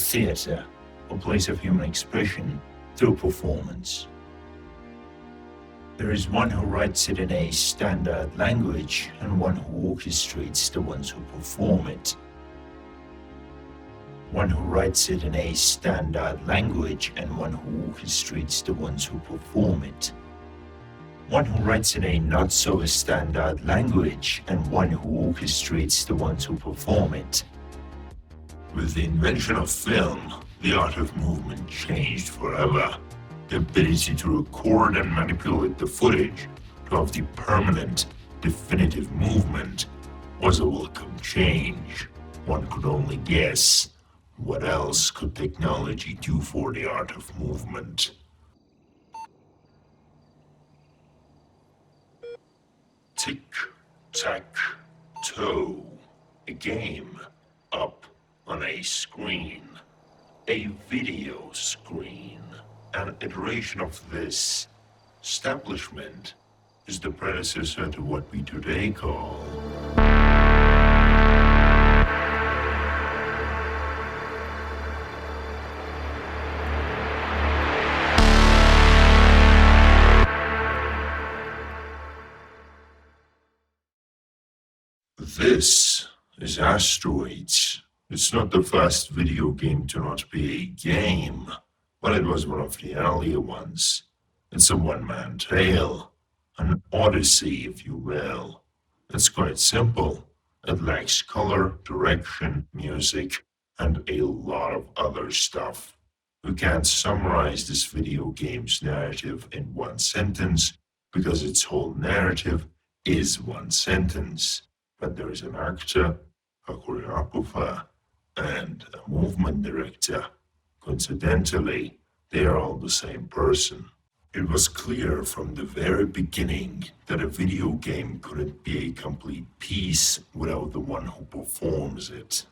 theatre, a place of human expression through performance. There is one who writes it in a standard language and one who orchestrates the ones who perform it. One who writes it in a standard language and one who orchestrates the ones who perform it. One who writes in a not-so-standard language and one who orchestrates the ones who perform it. With the invention of film, the art of movement changed forever. The ability to record and manipulate the footage, to have the permanent, definitive movement, was a welcome change. One could only guess, what else could technology do for the art of movement? Tic-tac-toe, a game up on a screen, a video screen. An iteration of this establishment is the predecessor to what we today call This is Asteroids. It's not the first video game to not be a game, but it was one of the earlier ones. It's a one-man tale, an odyssey, if you will. It's quite simple. It lacks color, direction, music, and a lot of other stuff. We can't summarize this video game's narrative in one sentence, because its whole narrative is one sentence. But there is an actor, a choreographer, and a movement director. Coincidentally, they are all the same person. It was clear from the very beginning that a video game couldn't be a complete piece without the one who performs it.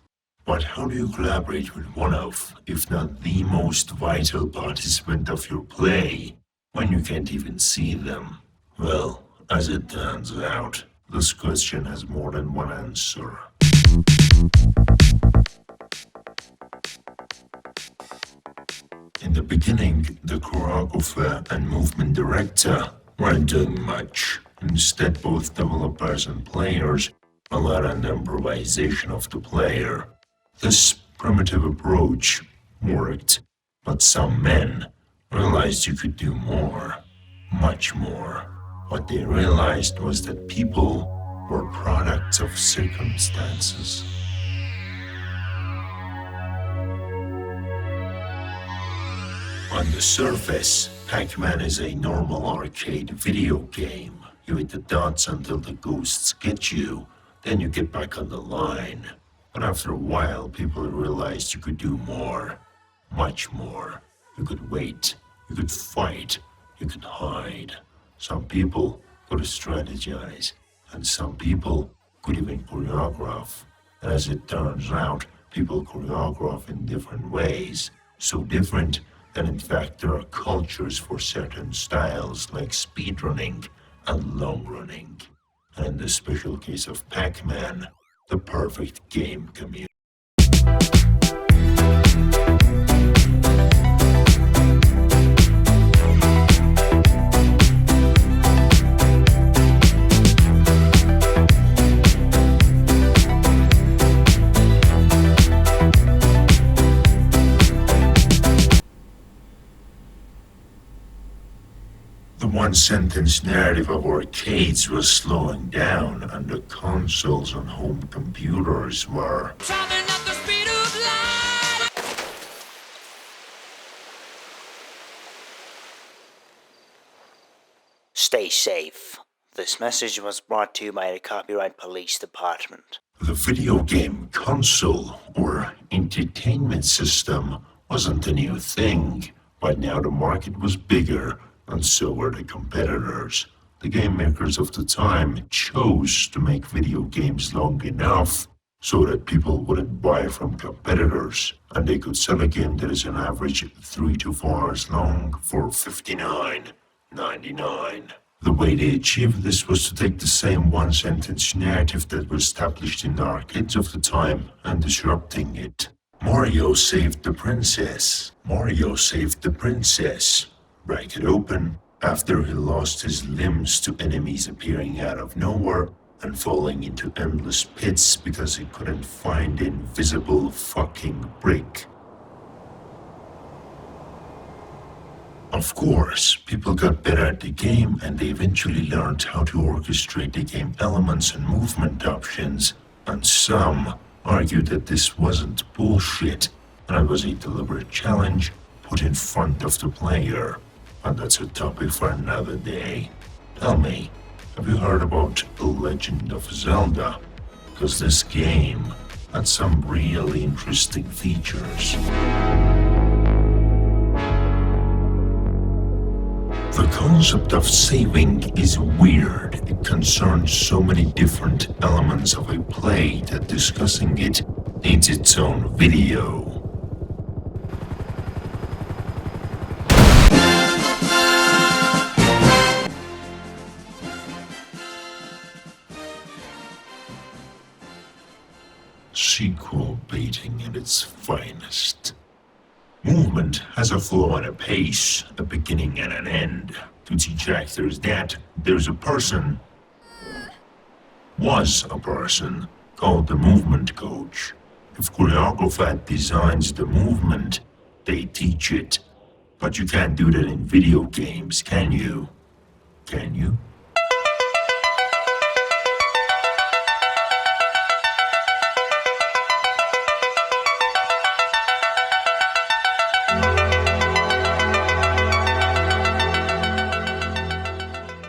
But how do you collaborate with one of, if not the most vital participant of your play, when you can't even see them? Well, as it turns out, this question has more than one answer. In the beginning, the choreographer and movement director weren't doing much. Instead, both developers and players relied on the improvisation of the player. This primitive approach worked, but some men realized you could do more, much more. What they realized was that people were products of circumstances. On the surface, Pac-Man is a normal arcade video game. You hit the dots until the ghosts get you, then you get back on the line. But after a while, people realized you could do more, much more. You could wait, you could fight, you could hide. Some people could strategize, and some people could even choreograph. And as it turns out, people choreograph in different ways, so different that in fact there are cultures for certain styles like speedrunning and long running. And in the special case of Pac-Man, the perfect game community. The one-sentence narrative of arcades was slowing down, and the consoles on home computers were traveling at the speed of light. Stay safe. This message was brought to you by the Copyright Police Department. The video game console, or entertainment system, wasn't a new thing, but now the market was bigger, and so were the competitors. The game makers of the time chose to make video games long enough so that people wouldn't buy from competitors, and they could sell a game that is on average 3 to 4 hours long for $59.99. The way they achieved this was to take the same one-sentence narrative that was established in the arcades of the time and disrupting it. Mario saved the princess. Mario saved the princess. Bracket open. After he lost his limbs to enemies appearing out of nowhere and falling into endless pits because he couldn't find the invisible fucking brick. Of course, people got better at the game and they eventually learned how to orchestrate the game elements and movement options, and some argued that this wasn't bullshit and it was a deliberate challenge put in front of the player. And that's a topic for another day. Tell me, have you heard about The Legend of Zelda? Because this game had some really interesting features. The concept of saving is weird. It concerns so many different elements of a play that discussing it needs its own video. Sequel baiting at its finest. Movement has a flow and a pace, a beginning and an end. To teach actors that, there's a person, was a person, called the movement coach. If choreographer designs the movement, they teach it. But you can't do that in video games, can you? Can you?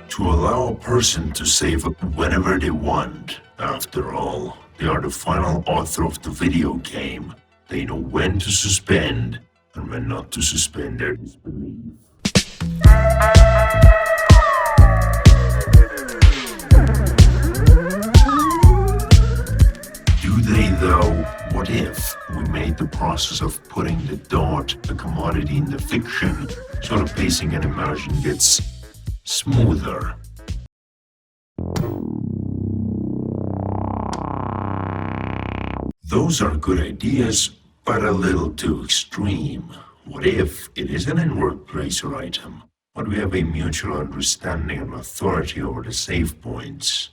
To allow a person to save whenever they want. After all, they are the final author of the video game. They know when to suspend and when not to suspend their disbelief. Do they though? What if we made the process of putting the dot a commodity in the fiction so the pacing and immersion gets smoother? Those are good ideas, but a little too extreme. What if it is an inward placer item, but we have a mutual understanding and authority over the save points?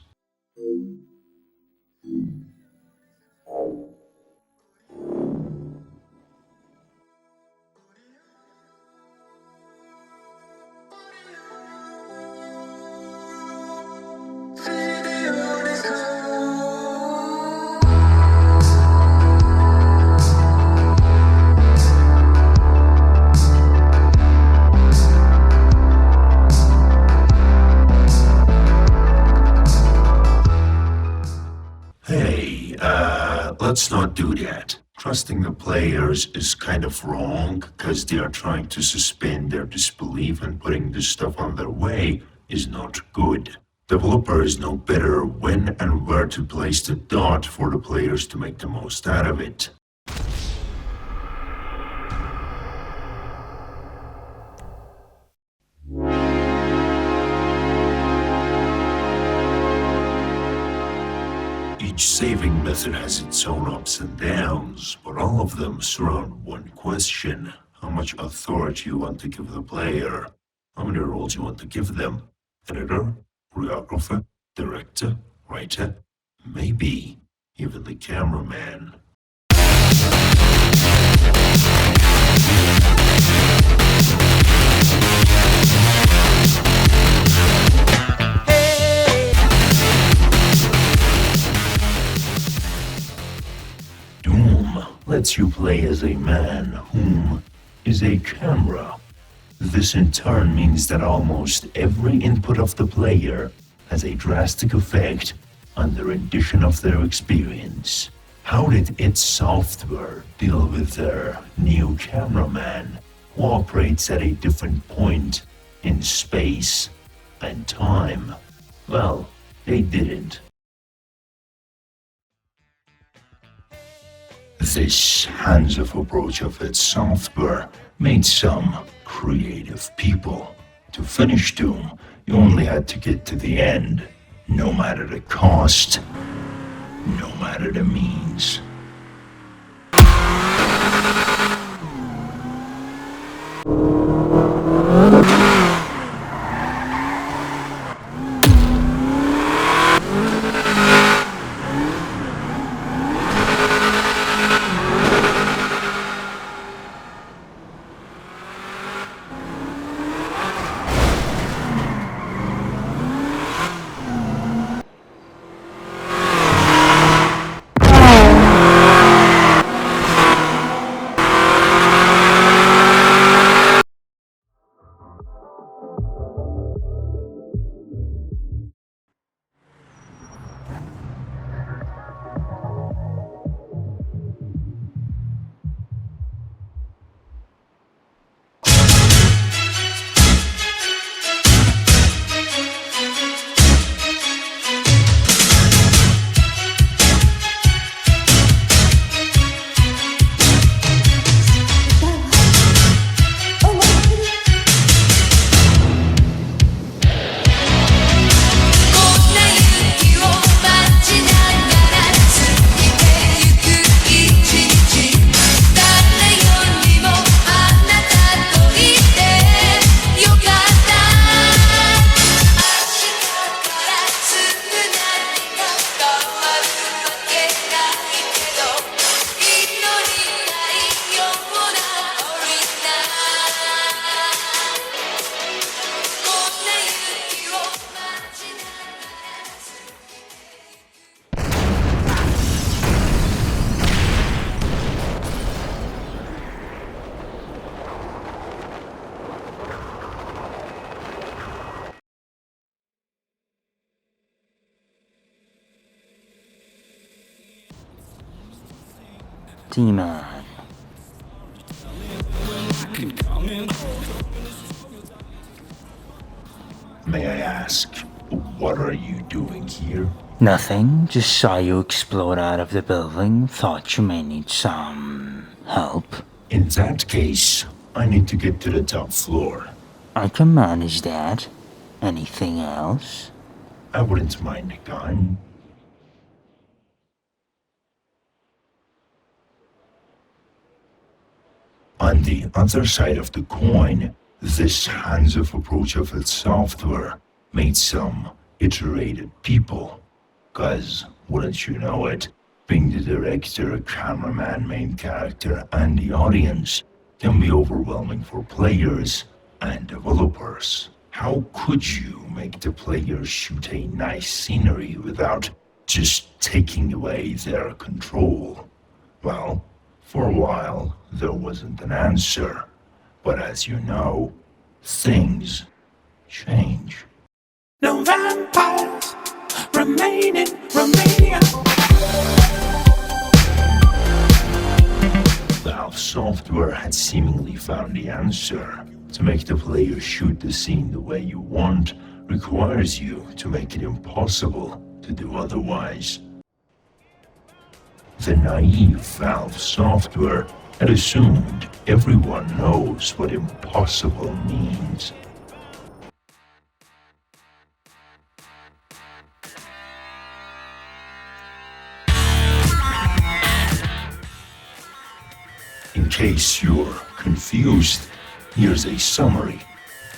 Let's not do that. Trusting the players is kind of wrong because they are trying to suspend their disbelief, and putting this stuff on their way is not good. Developers know better when and where to place the dot for the players to make the most out of it. Each saving method has its own ups and downs, but all of them surround one question: how much authority you want to give the player, how many roles you want to give them, editor, choreographer, director, writer, maybe even the cameraman. Lets you play as a man whom is a camera. This in turn means that almost every input of the player has a drastic effect on the rendition of their experience. How did its software deal with their new cameraman who operates at a different point in space and time? Well, they didn't. This hands-off approach of its software made some creative people. To finish Doom, you only had to get to the end, no matter the cost, no matter the means. empty, man. May I ask, what are you doing here? Nothing, just saw you explode out of the building, thought you may need some help. In that case, I need to get to the top floor. I can manage that. Anything else? I wouldn't mind a gun. On the other side of the coin, this hands-off approach of its software made some iterated people. 'Cause, wouldn't you know it, being the director, cameraman, main character, and the audience can be overwhelming for players and developers. How could you make the players shoot a nice scenery without just taking away their control? Well, for a while, there wasn't an answer. But as you know, things change. No vampires remain in Romania. Valve Software had seemingly found the answer. To make the player shoot the scene the way you want requires you to make it impossible to do otherwise. The naive Valve Software had assumed everyone knows what impossible means. In case you're confused, here's a summary.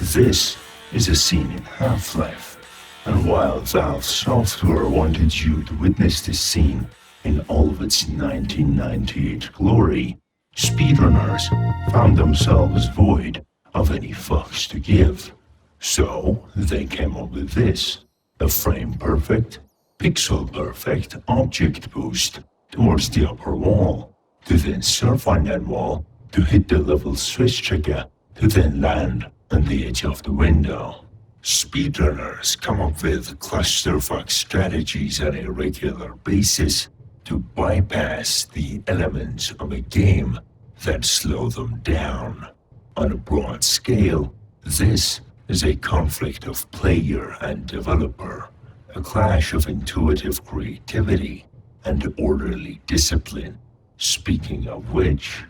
This is a scene in Half-Life, and while Valve Software wanted you to witness this scene in all of its 1998 glory, speedrunners found themselves void of any fucks to give. So they came up with this, a frame-perfect, pixel-perfect object boost towards the upper wall, to then surf on that wall, to hit the level switch trigger, to then land on the edge of the window. Speedrunners come up with clusterfuck strategies on a regular basis to bypass the elements of a game that slow them down. On a broad scale, this is a conflict of player and developer, a clash of intuitive creativity and orderly discipline. Speaking of which,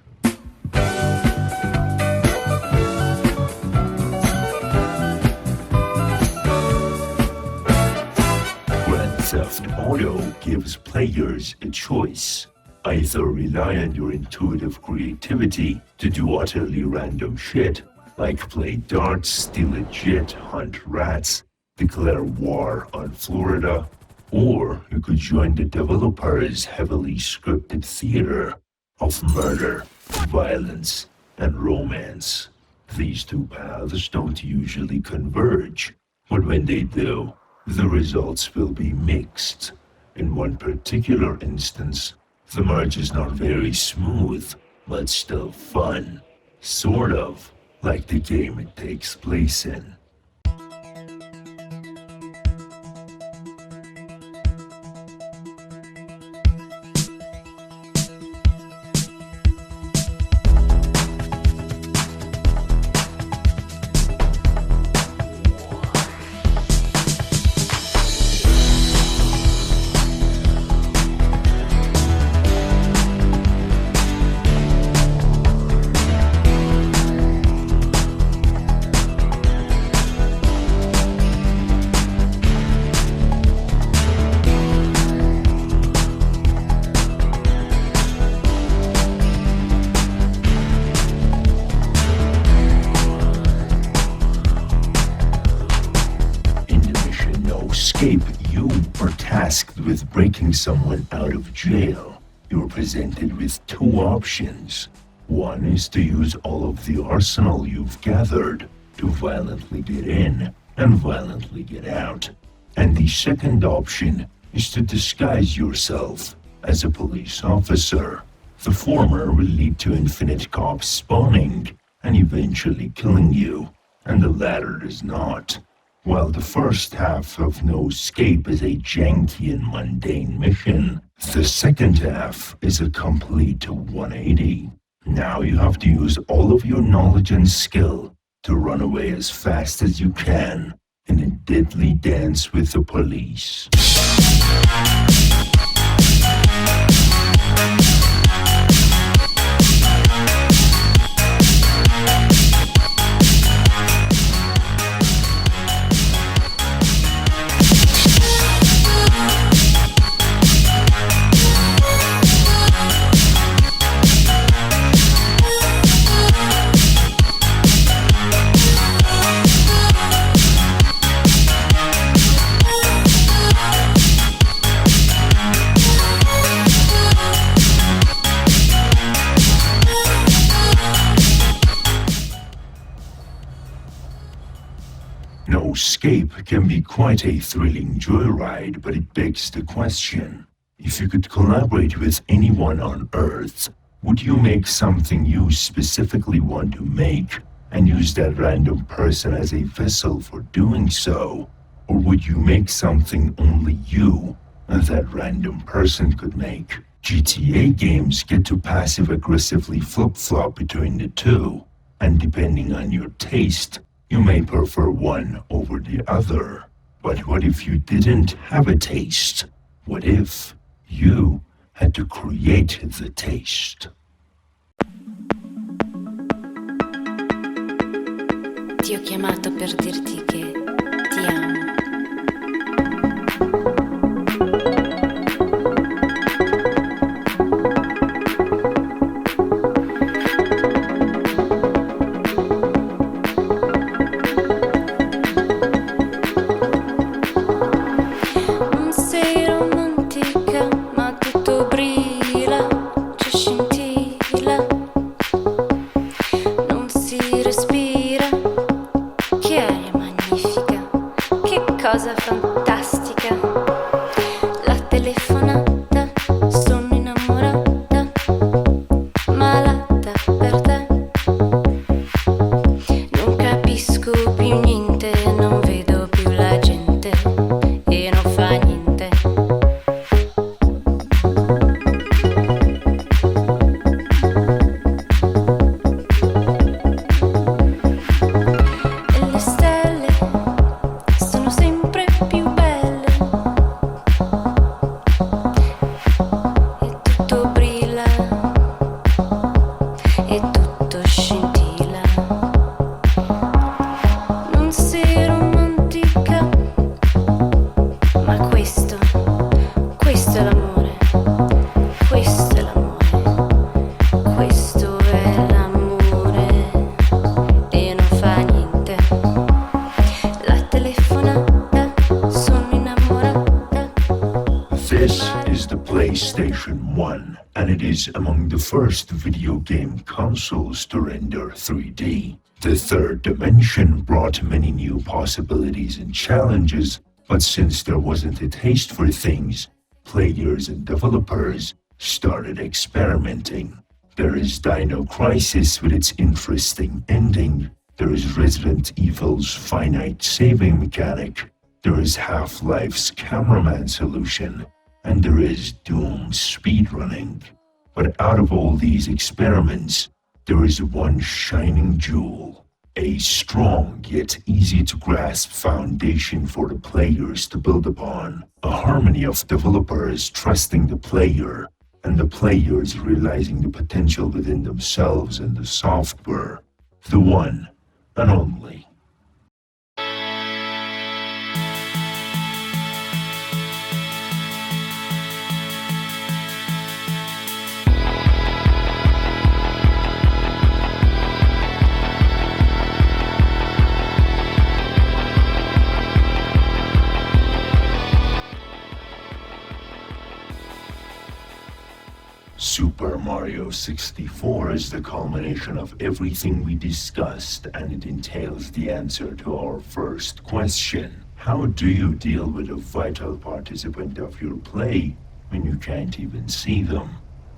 Grand Theft Auto gives players a choice. Either rely on your intuitive creativity to do utterly random shit, like play darts, steal a jet, hunt rats, declare war on Florida, or you could join the developers' heavily scripted theater of murder, violence, and romance. These two paths don't usually converge, but when they do, the results will be mixed. In one particular instance, the merge is not very smooth, but still fun. Sort of like the game it takes place in. You are tasked with breaking someone out of jail. You're presented with two options. One is to use all of the arsenal you've gathered to violently get in and violently get out. And the second option is to disguise yourself as a police officer. The former will lead to infinite cops spawning and eventually killing you, and the latter does not. While the first half of No Escape is a janky and mundane mission, the second half is a complete 180. Now you have to use all of your knowledge and skill to run away as fast as you can in a deadly dance with the police. No Escape can be quite a thrilling joyride, but it begs the question: if you could collaborate with anyone on Earth, would you make something you specifically want to make and use that random person as a vessel for doing so? Or would you make something only you and that random person could make? GTA games get to passive-aggressively flip-flop between the two, and depending on your taste, you may prefer one over the other. But what if you didn't have a taste? What if you had to create the taste? Ti ho chiamato per dirti che ti amo. Cosa fantastica, la telefonata, sono innamorata, malata per te, non capisco più niente, non vedo più la gente e non fa niente. E le stelle sono sempre più belle e tutto brilla e tutto scintilla. Non sei romantica, ma questo è l'amore, questo è l'amore, questo è l'amore e non fa niente. La telefonata, sono innamorata. This is the PlayStation 1, and it is among the first video game consoles to render 3D. The third dimension brought many new possibilities and challenges, but since there wasn't a taste for things, players and developers started experimenting. There is Dino Crisis with its interesting ending. There is Resident Evil's finite saving mechanic. There is Half-Life's cameraman solution. And there is Doom's speedrunning. But out of all these experiments, there is one shining jewel. A strong yet easy to grasp foundation for the players to build upon. A harmony of developers trusting the player, and the players realizing the potential within themselves and the software. The one and only. Super Mario 64 is the culmination of everything we discussed, and it entails the answer to our first question. How do you deal with a vital participant of your play when you can't even see them?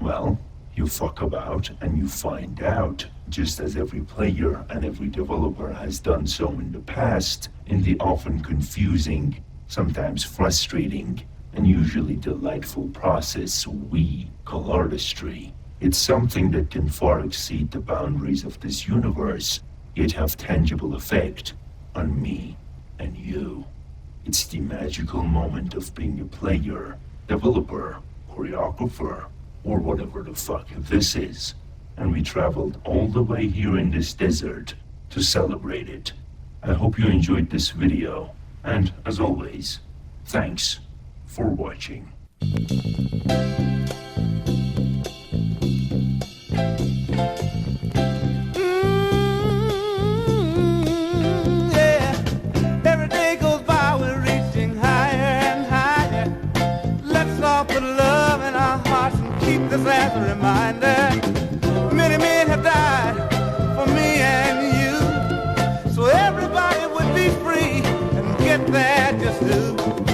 Well, You fuck about and you find out, just as every player and every developer has done so in the past, in the often confusing, sometimes frustrating, and usually delightful process we call artistry. It's something that can far exceed the boundaries of this universe, yet have tangible effect on me and you. It's the magical moment of being a player, developer, choreographer, or whatever the fuck this is. And we traveled all the way here in this desert to celebrate it. I hope you enjoyed this video, and as always, thanks for watching. Every day goes by, we're reaching higher and higher. Let's all put love in our hearts and keep this as a reminder. Many men have died for me and you, so everybody would be free and get there just do.